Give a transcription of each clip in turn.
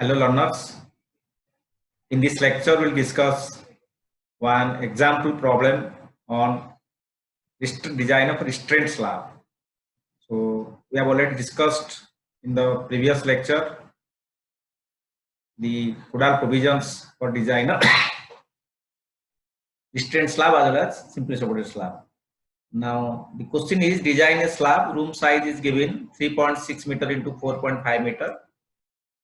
Hello learners, in this lecture we'll discuss one example problem on design of restraint slab. So we have already discussed in the previous lecture the Kudal provisions for design of restraint slab as well as simply supported slab. Now the question is, design a slab, room size is given 3.6 meter into 4.5 meter,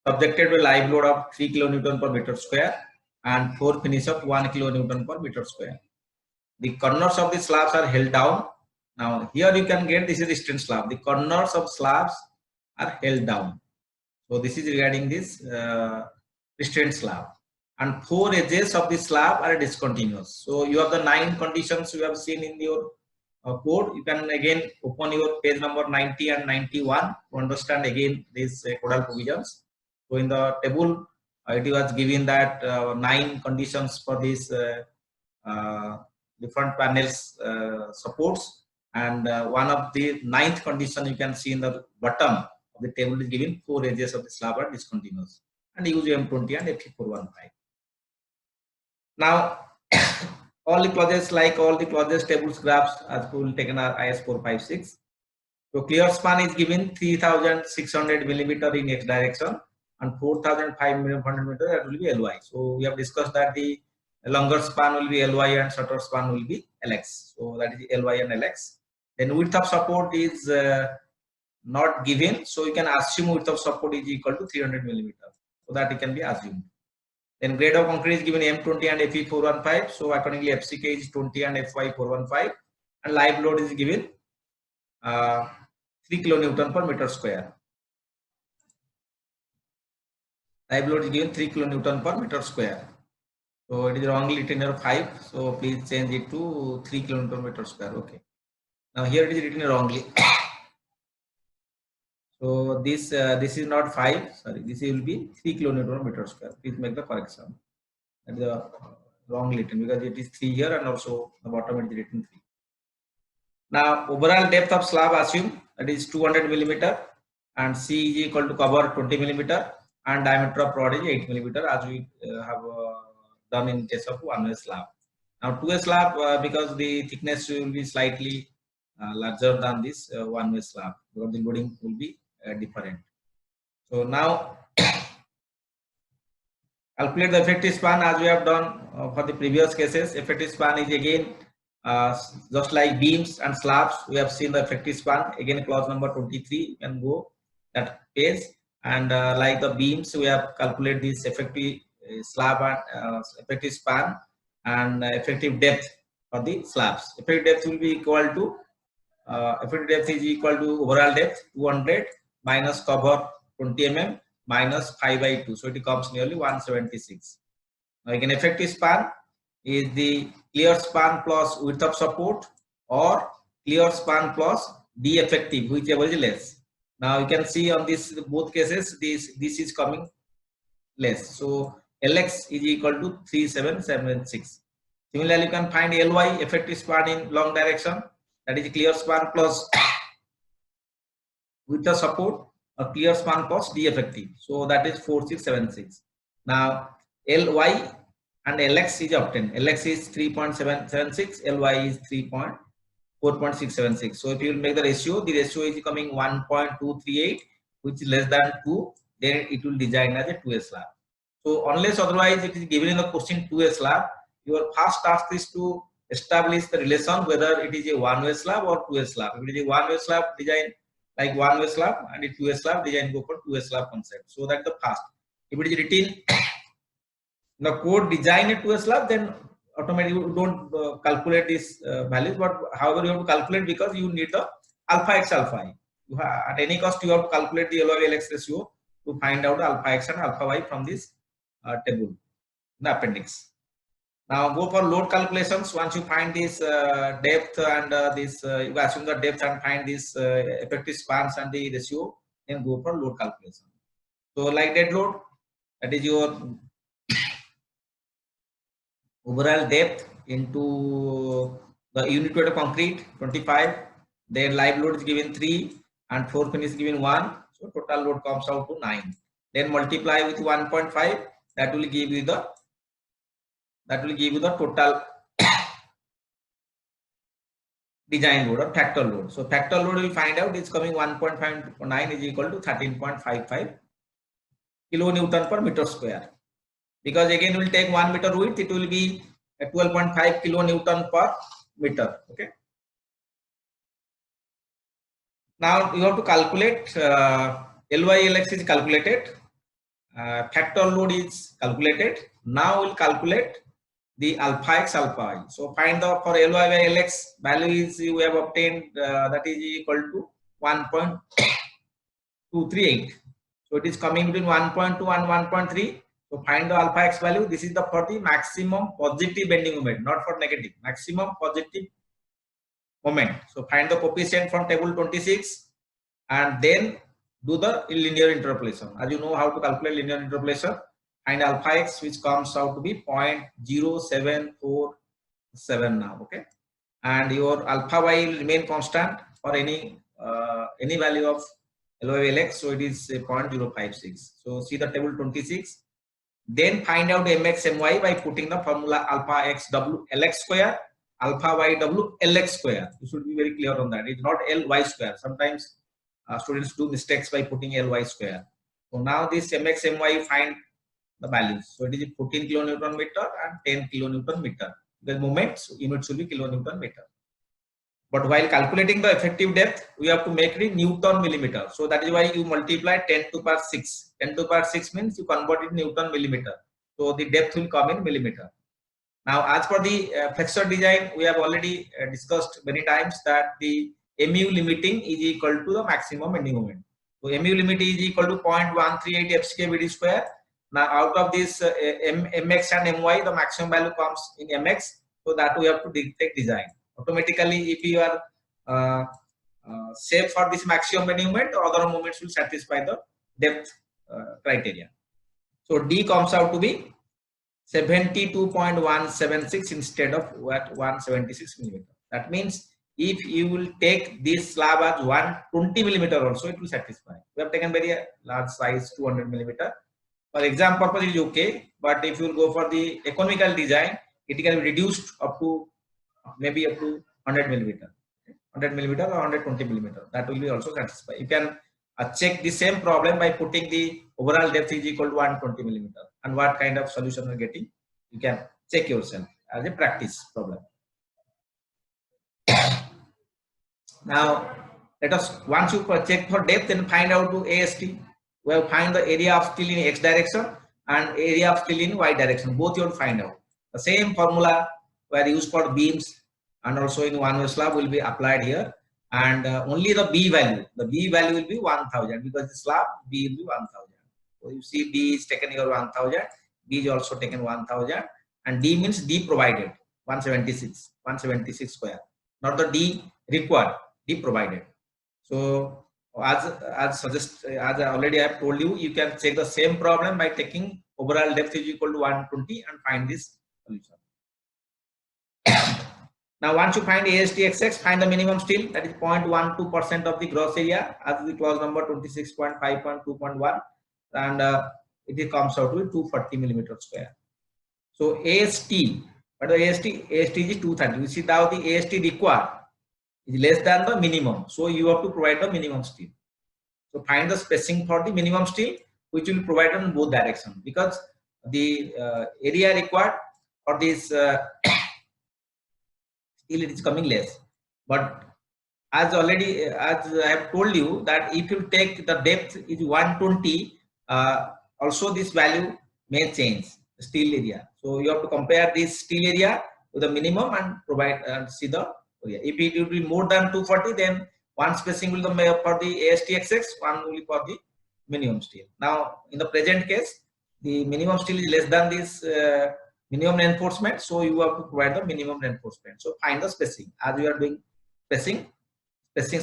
subjected to a live load of 3 kilonewton per meter square and floor finish of 1 kilonewton per meter square. The corners of the slabs are held down. Now here you can get, this is restraint slab. The corners of slabs are held down. So this is regarding this restraint slab. And 4 edges of the slab are discontinuous. So you have the 9 conditions you have seen in your code. You can again open your page number 90 and 91 to understand again these codal provisions. So in the table, it was given that 9 conditions for this different panels supports, and one of the 9th condition you can see in the bottom of the table is given 4 edges of the slab are discontinuous, and use M20 and Fe415. Now all the clauses, like all the clauses, tables, graphs as we will taken are IS 456. So clear span is given 3600 millimeter in x direction and 4500 meter, that will be Ly. So we have discussed that the longer span will be Ly and shorter span will be Lx. So that is Ly and Lx. Then width of support is not given, so you can assume width of support is equal to 300 millimeter. So that it can be assumed. Then grade of concrete is given M20 and Fe415. So accordingly FCK is 20 and Fy415, and live load is given 3 kilonewton per meter square. Live load is given 3 kilonewton per meter square. So it is wrongly written here 5. So please change it to 3 kilonewton per meter square. Okay. Now here it is written wrongly. So this is not 5. Sorry, this will be 3 kilonewton per meter square. Please make the correction. That is the wrongly written, because it is 3 here and also the bottom it is written 3. Now overall depth of slab assume that is 200 millimeter, and C is equal to cover 20 millimeter, and diameter of rod is 8 millimeter, as we have done in case of one-way slab. Now two-way slab, because the thickness will be slightly larger than this one-way slab, because the loading will be different. So now calculate the effective span as we have done for the previous cases. Effective span is again just like beams and slabs, we have seen the effective span. Again clause number 23, you can go that page, and like the beams, we have calculated this effective slab and effective span and effective depth for the slabs. Effective depth will be equal to effective depth is equal to overall depth 200 minus cover 20 mm minus 5 by 2, so it comes nearly 176. Now again effective span is the clear span plus width of support, or clear span plus D effective, whichever is less. Now you can see on this both cases this is coming less, so Lx is equal to 3776. Similarly you can find Ly, effective span in long direction, that is clear span plus width of support, a clear span plus D effective, so that is 4676. Now Ly and Lx is obtained. Lx is 3.776, Ly is 4.676. So if you will make the ratio is coming 1.238, which is less than 2, then it will design as a 2A slab. So unless otherwise it is given in the question 2A slab, your first task is to establish the relation whether it is a one-way slab or 2A slab. If it is a one-way slab, design like one-way slab, and a 2A slab, design go for 2A slab concept. So that's the first. If it is written the code design it to a slab, then automatically you don't calculate these values, but however you have to calculate, because you need the alpha x alpha y. At any cost you have to calculate the Ly Lx ratio to find out alpha x and alpha y from this table, the appendix. Now go for load calculations. Once you find this depth and this you assume the depth and find this effective spans and the ratio, then go for load calculation. So like dead load, that is your overall depth into the unit weight of concrete 25, then live load is given 3 and floor finish is given 1, so total load comes out to 9. then multiply with 1.5, that will give you the total design load or factor load. So factor load will find out is coming 1.59 is equal to 13.55 kilonewton per meter square. Because again we will take 1 meter width, it will be 12.5 kilonewton per meter. Okay. Now you have to calculate LY/LX is calculated, factor load is calculated. Now we'll calculate the alpha x alpha y. So find the for LY/LX value is we have obtained that is equal to 1.238. So it is coming between 1.2 and 1.3. So find the alpha x value. This is the for the maximum positive bending moment, not for negative. Maximum positive moment. So find the coefficient from table 26 and then do the linear interpolation. As you know how to calculate linear interpolation, find alpha x which comes out to be 0.0747 now. Okay, and your alpha y will remain constant for any value of LY/LX. So it is 0.056. So see the table 26. Then find out mx my by putting the formula alpha x w lx square, alpha y w lx square. You should be very clear on that. It's not ly square. Sometimes students do mistakes by putting ly square. So now this mx my find the values. So it is 14 kilonewton meter and 10 kilonewton meter. The moments units will be kilonewton meter. But while calculating the effective depth, we have to make it in Newton millimeter. So that is why you multiply 10 to the power 6. 10 to the power 6 means you convert it in Newton millimeter. So the depth will come in millimeter. Now, as for the flexor design, we have already discussed many times that the mu limiting is equal to the maximum bending moment. So mu limit is equal to 0.138 FCK BD square. Now, out of this mx and my, the maximum value comes in mx. So that we have to take design. Automatically, if you are safe for this maximum bending moment, other moments will satisfy the depth criteria. So D comes out to be 72.176 instead of 176 millimeter. That means if you will take this slab as 120 millimeter also, it will satisfy. We have taken very large size 200 millimeter. For exam purpose is okay, but if you will go for the economical design, it can be reduced up to maybe up to 100 millimeter, 100 millimeter or 120 millimeter. That will be also satisfied. You can check the same problem by putting the overall depth is equal to 120 millimeter and what kind of solution you are getting. You can check yourself as a practice problem. Now, let us once you check for depth and find out to AST. We have find the area of steel in X direction and area of steel in Y direction. Both you will find out. The same formula were used for beams and also in one-way slab will be applied here. And only the B value will be 1000 because the slab B will be 1000. So you see B is taken here 1000, B is also taken 1000, and D means D provided 176 square, not the D required, D provided. So as I already have told you, you can check the same problem by taking overall depth is equal to 120 and find this solution. Now, once you find ASTXX, find the minimum steel, that is 0.12% of the gross area, as the clause number 26.5.2.1, and it comes out to 240 millimeter square. So AST, but the AST is 230. You see now the AST required is less than the minimum, so you have to provide the minimum steel. So find the spacing for the minimum steel, which will provide in both directions, because the area required for this steel it is coming less. But as I have told you that if you take the depth is 120, also this value may change the steel area. So you have to compare this steel area with the minimum and provide see the area. If it will be more than 240, then one spacing will be for the ASTXX, one will be for the minimum steel. Now in the present case, the minimum steel is less than this minimum reinforcement, so you have to provide the minimum reinforcement. So find the spacing. As we are doing spacing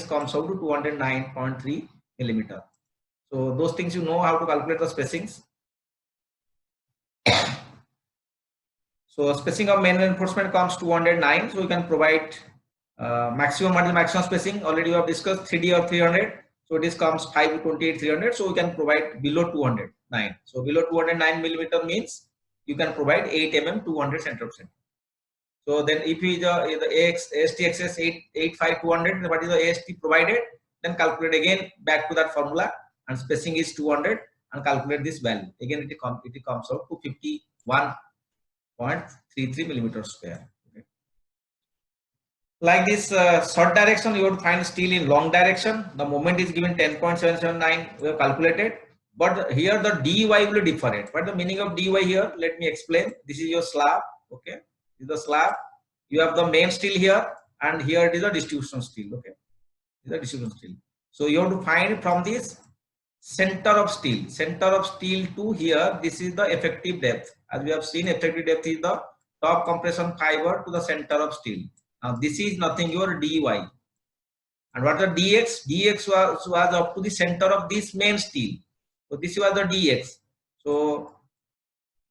comes out to 209.3 millimeter. So those things you know how to calculate the spacings. So spacing of main reinforcement comes 209. So you can provide maximum spacing. Already we have discussed 3D or 300. So this comes 5 to 28 300. So we can provide below 200. 209. So below 209 millimeter means you can provide 8 mm 200 center of center. So then if we the AST access 885 what is the AST provided, then calculate again back to that formula, and spacing is 200, and calculate this value. Again it comes out to 51.33 millimeters square. Okay. Like this short direction, you have to find steel in long direction. The moment is given 10.779. We have calculated, but here the dy will be different. What is the meaning of dy here? Let me explain. This is your slab. Okay. Is the slab, you have the main steel here, and here it is a distribution steel. Okay, this is a distribution steel. So you have to find from this center of steel to here. This is the effective depth. As we have seen, effective depth is the top compression fiber to the center of steel. Now this is nothing your dy, and what the dx? Dx was up to the center of this main steel. So this was the dx. So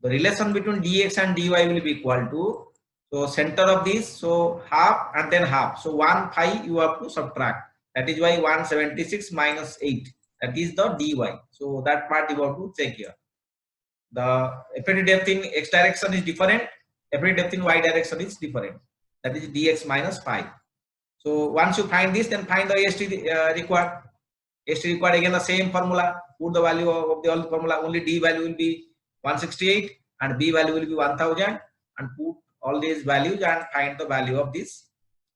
the relation between dx and dy will be equal to, so center of this, so half and then half. So 1 pi you have to subtract. That is why 176 minus 8. That is the dy. So that part you have to check here. The effective depth in x direction is different. Effective depth in y direction is different. That is dx minus pi. So once you find this, then find the AST required. AST required, again the same formula. Put the value of the old formula. Only d value will be 168 and b value will be 1000, and put all these values and find the value of this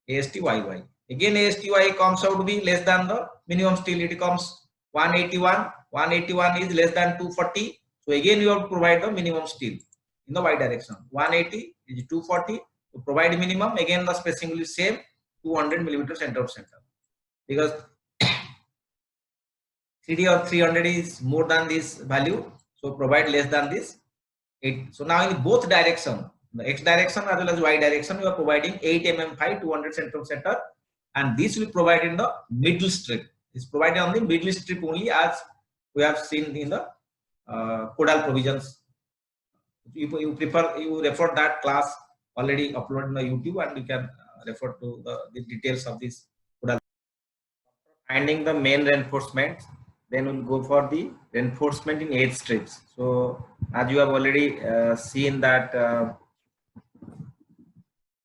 ASTYY. Again ASTY comes out to be less than the minimum steel. It comes 181. 181 is less than 240. So again you have to provide the minimum steel in the y direction. 180 is 240. To provide minimum, again the spacing will be same, 200 millimeter center of center. Because 3D or 300 is more than this value. So provide less than this. So now in both direction, the x direction as well as y direction, you are providing 8 mm high 200 center of center, and this will provide in the middle strip. It's provided on the middle strip only, as we have seen in the codal provisions. You refer that class already uploaded in the YouTube, and you can refer to the details of this codal. Finding the main reinforcement, then we'll go for the reinforcement in edge strips. So as you have already seen that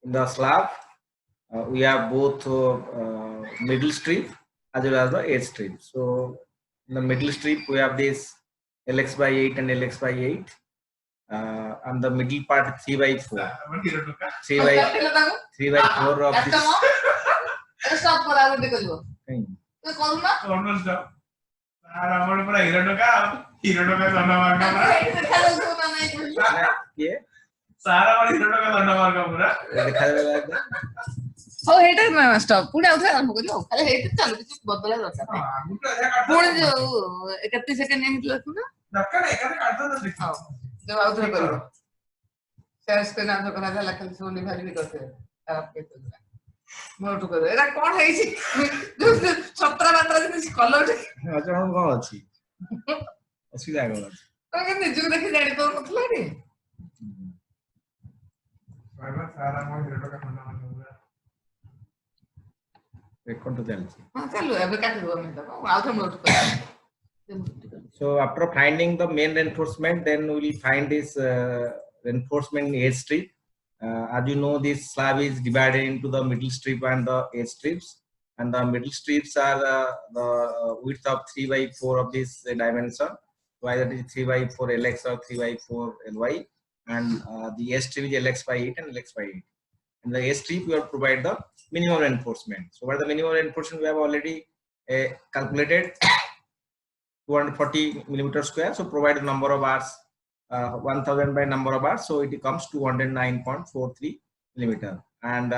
in the slab, we have both middle strip as well as the edge strip. So in the middle strip, we have this LX by 8 and LX by 8, and the middle part 3 by 4. 3 by 4 of this. हो हेटे stop पुढे आउथरा आरंभ करियो खाली हेटे चालू किछ बदला दरकार पुढे जो 31 सेकंड एम लखु ना दरकार एकाने काढतो ना देखो जो आउथरा करियो शेयर स्क्रीन आउथरा करा जाला खाली सोनी भारी भी करते खराब के तो मोटू कर एरा कोन है छी 17 मात्रा दिन कलर अचरण कोन अछि असुविधा कोन अछि तो के निजु देखि जानि तो नथला रे बाबा सारा मोर हिरो का खंडा So after finding the main reinforcement, then we will find this reinforcement in edge strip. As you know, this slab is divided into the middle strip and the edge strips, and the middle strips are the width of 3 by 4 of this dimension, so either it is 3 by 4 LX or 3 by 4 LY, and the edge strip is LX by 8 and LX by 8. In the edge strip, we have to provide the minimum reinforcement. So what is the minimum reinforcement? We have already calculated 240 millimeter square. So provide the number of bars, 1000 by number of bars. So it comes 209.43 millimeter. And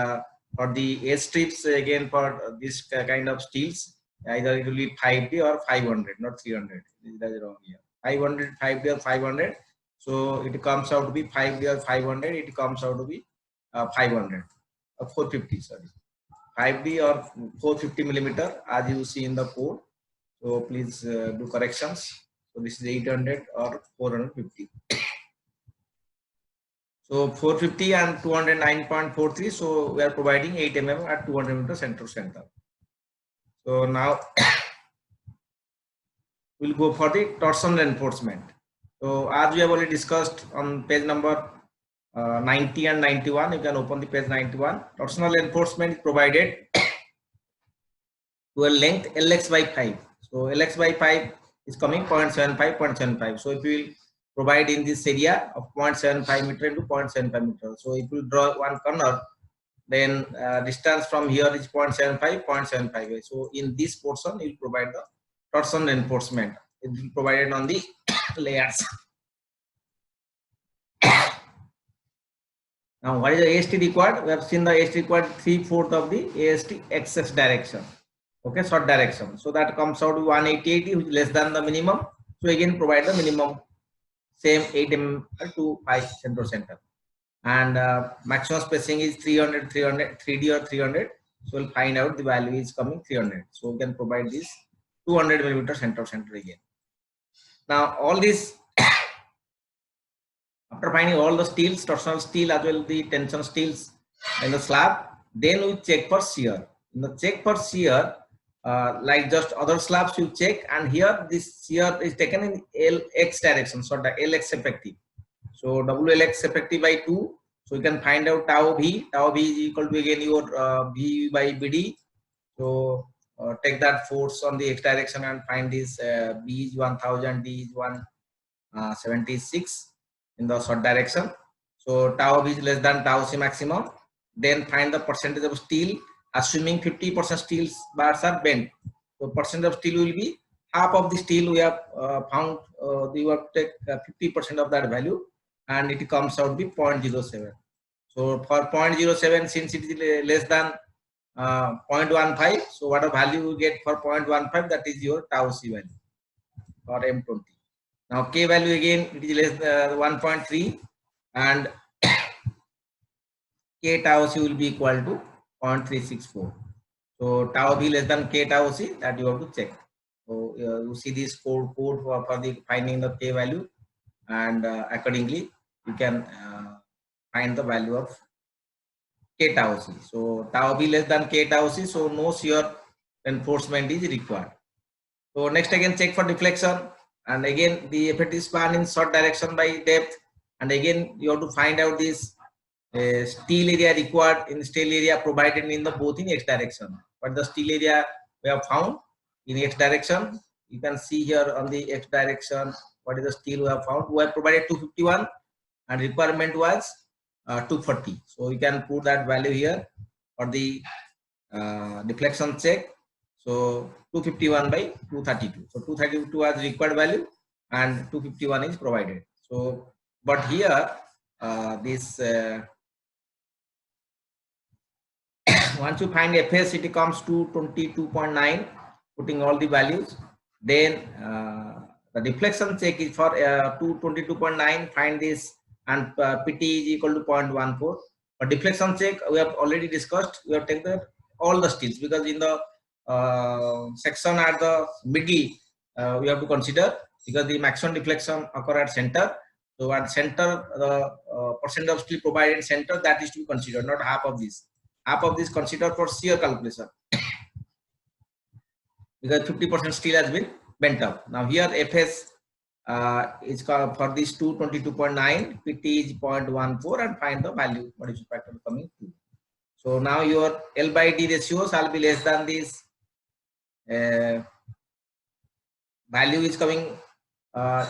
for the edge strips, again for this kind of steels, either it will be 5D or 500, not 300. That is wrong here. 500, 5D or 500. So it comes out to be 5D or 500. It comes out to be 500 or 450, sorry, 5D or 450 millimeter, as you see in the code. So please do corrections. So this is 800 or 450. So 450 and 209.43. So we are providing 8 mm at 200 meter center to center. So now we'll go for the torsion reinforcement. So as we have already discussed on page number 90 and 91, you can open the page 91. Torsional reinforcement is provided to a length Lx by 5. So Lx by 5 is coming 0.75, 0.75. So if we will provide in this area of 0.75 meter into 0.75 meter. So if we draw one corner, then distance from here is 0.75, 0.75. So in this portion, you will provide the torsion reinforcement. It will be provided on the layers. Now, what is the AST required? We have seen the AST required 3/4 of the AST XS direction. Okay, short direction. So that comes out to 180, which is less than the minimum. So again, provide the minimum same 8 mm to 5 center. And maximum spacing is 300, 300, 3D or 300. So we'll find out the value is coming 300. So we can provide this 200 millimeter center again. Now all this, after finding all the steels, torsional steel as well the tension steels in the slab, then we check for shear. In the check for shear, like just other slabs you check, and here this shear is taken in LX direction, so the LX effective. So WLX effective by 2. So you can find out tau V. Tau V is equal to again your V by BD. So take that force on the X direction and find this B is 1000, D is 176 in the short direction. So tau V is less than tau C maximum. Then find the percentage of steel, assuming 50% steel bars are bent. So percent of steel will be half of the steel we have found. You have to take 50% of that value, and it comes out to be 0.07. So for 0.07, since it is less than 0.15, so what a value you get for 0.15, that is your tau C value for M20. Now K value again, it is less than 1.3, and K tau C will be equal to 0.364. So tau B less than K tau C, that you have to check. So you see this code for the finding the K value, and accordingly you can find the value of K tau C. So tau B less than K tau C, so no shear reinforcement is required. So next again check for deflection, and again the effective span in short direction by depth, and again you have to find out this steel area required in steel area provided in the both in X direction. But the steel area we have found in X direction, you can see here on the X direction what is the steel we have found. We have provided 251 and requirement was 240. So you can put that value here for the deflection check. So 251 by 232. So 232 was required value and 251 is provided. So but here this once you find FS, it comes to 22.9, putting all the values. Then the deflection check is for 22.9, find this, and PT is equal to 0.14. But deflection check we have already discussed. We have taken all the steels, because in the section at the middle we have to consider, because the maximum deflection occur at center. So at center, the percent of steel provided in center, that is to be considered, not half of this. Half of this considered for shear calculation, because 50% steel has been bent up. Now here FS is for this 222.9, PT is 0.14, and find the value modification factor coming to. So now your L by D ratio shall be less than this value is coming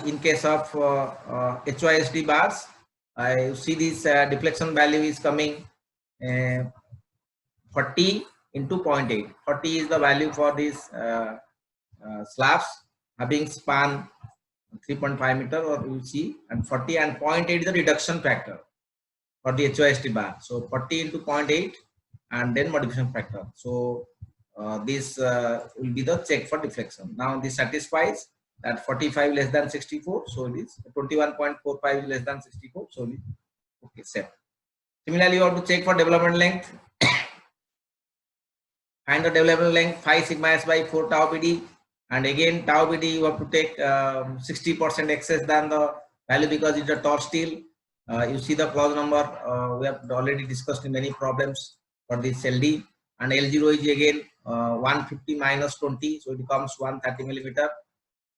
in case of HYSD bars. You see this deflection value is coming 40 into 0.8. 40 is the value for these slabs having span 3.5 meter, or you see, and 40 and 0.8 is the reduction factor for the HYSD bar. So 40 into 0.8 and then modification factor. So this will be the check for deflection. Now this satisfies that 45 less than 64, so it is 21.45 less than 64, so it is okay, set. Similarly, you have to check for development length. Find the development length 5 sigma s by 4 tau BD, and again tau BD you have to take 60% excess than the value, because it's a tall steel. You see the clause number we have already discussed in many problems for this LD, and L0 is again 150 minus 20, so it becomes 130 millimeter.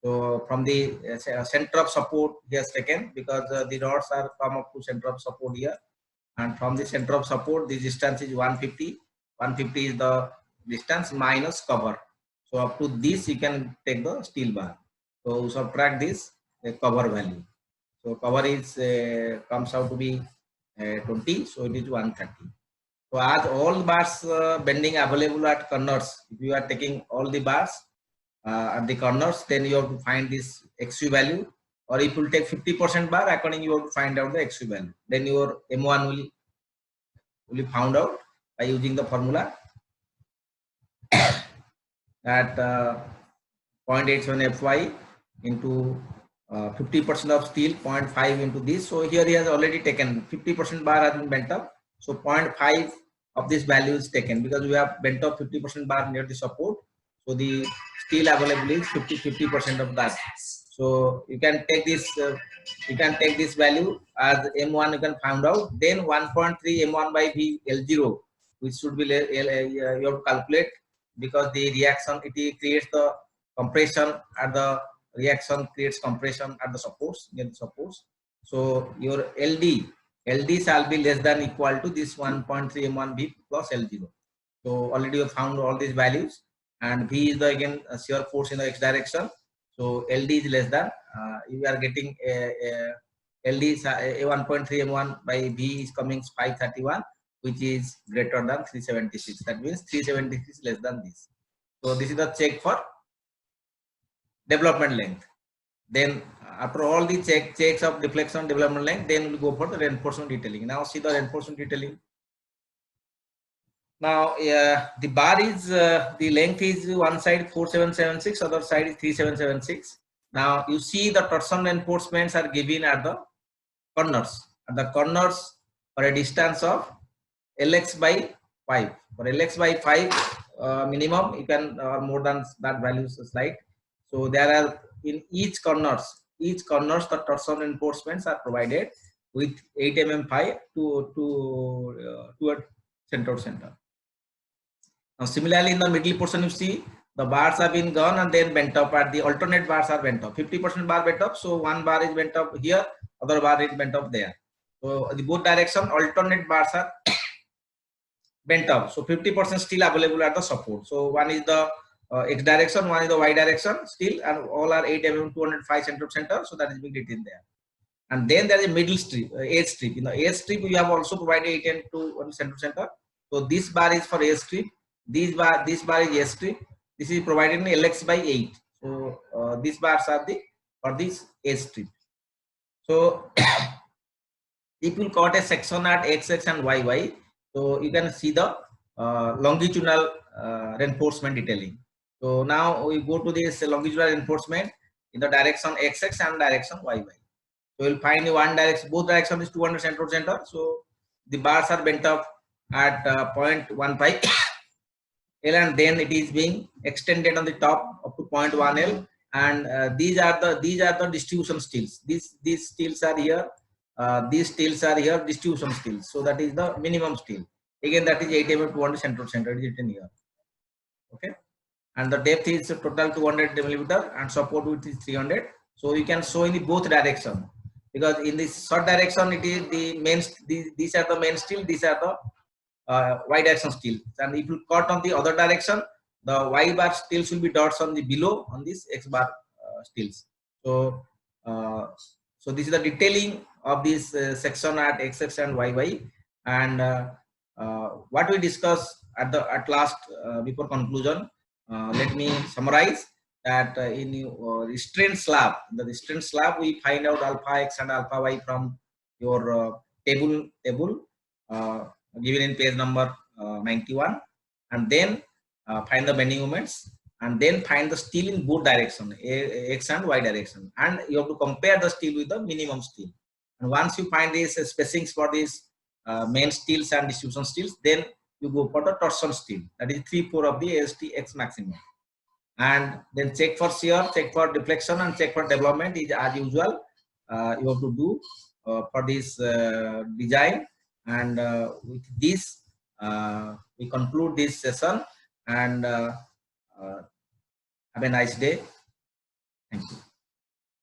So from the center of support he has taken, because the rods are come up to center of support here, and from the center of support the distance is 150. 150 is the distance minus cover. So up to this you can take the steel bar. So subtract this cover value. So cover is comes out to be 20. So it is 130. So as all bars bending available at corners, if you are taking all the bars at the corners, then you have to find this XU value. Or if you take 50% bar, according you have to find out the XU value. Then your M1 will be found out by using the formula at 0.87 Fy into 50% of steel, 0.5 into this. So here he has already taken 50% bar has been bent up. So 0.5 of this value is taken, because we have bent up 50% bar near the support. So the steel available is 50% of that. So you can take this value as M1 you can find out. Then 1.3 M1 by V L0, which should be you have to calculate, because the reaction it creates the compression at the reaction creates compression at the supports, near the supports. So your LD shall be less than equal to this 1.3 M1 V plus L0. So already you found all these values, and V is the again shear force in the x direction. So LD is less than you are getting LD is a 1.3 M1 by V is coming 531, which is greater than 376. That means 376 less than this. So this is the check for development length. Then after all the checks of deflection, development length, then we'll go for the reinforcement detailing. Now see the reinforcement detailing. Now the bar is the length is one side 4776, other side is 3776. Now you see the torsion reinforcements are given at the corners. At the corners for a distance of Lx by 5. For Lx by 5 minimum, you can more than that value slide. So there are in each corners the torsion reinforcements are provided with 8 mm phi toward center. Now similarly in the middle portion you see the bars have been gone and then bent up, at the alternate bars are bent up. 50% bar bent up, so one bar is bent up here, other bar is bent up there. So the both direction alternate bars are bent up. So 50% still available at the support. So one is the x direction, one is the y direction still, and all are 8 mm 205 center. So that is being written there. And then there is a middle strip, edge strip. In the edge strip, we have also provided 8 and 2 center. So this bar is for edge strip. This bar is edge strip. This is provided in Lx by 8. So these bars are for this edge strip. So if you cut a section at XX and YY, so you can see the longitudinal reinforcement detailing. So now we go to this longitudinal reinforcement in the direction XX and direction YY. So you'll find one direction, both directions is 200 center. So the bars are bent up at 0.15 L, and then it is being extended on the top up to 0.1 L. And these are the distribution steels. These steels are here. These steels are here, distribution steels. So that is the minimum steel. Again, that is 8 mm 200 center. It is written here. Okay, and the depth is total 200 millimeter and support width is 300. So you can show in both direction, because in this short direction it is the main. These are the main steel. These are the y direction steel. And if you cut on the other direction, the y bar steels will be dots on the below on this x bar steels. So so this is the detailing of this section at XX and YY. And what we discussed at last before conclusion, let me summarize that in restraint slab, the restraint slab we find out alpha x and alpha y from your table given in page number 91, and then find the bending moments, and then find the steel in both direction, x and y direction, and you have to compare the steel with the minimum steel. And once you find these spacings for these main steels and distribution steels, then you go for the torsion steel, that is 3/4 of the AST X maximum. And then check for shear, check for deflection, and check for development is as usual you have to do for this design. And with this we conclude this session, and have a nice day. Thank you.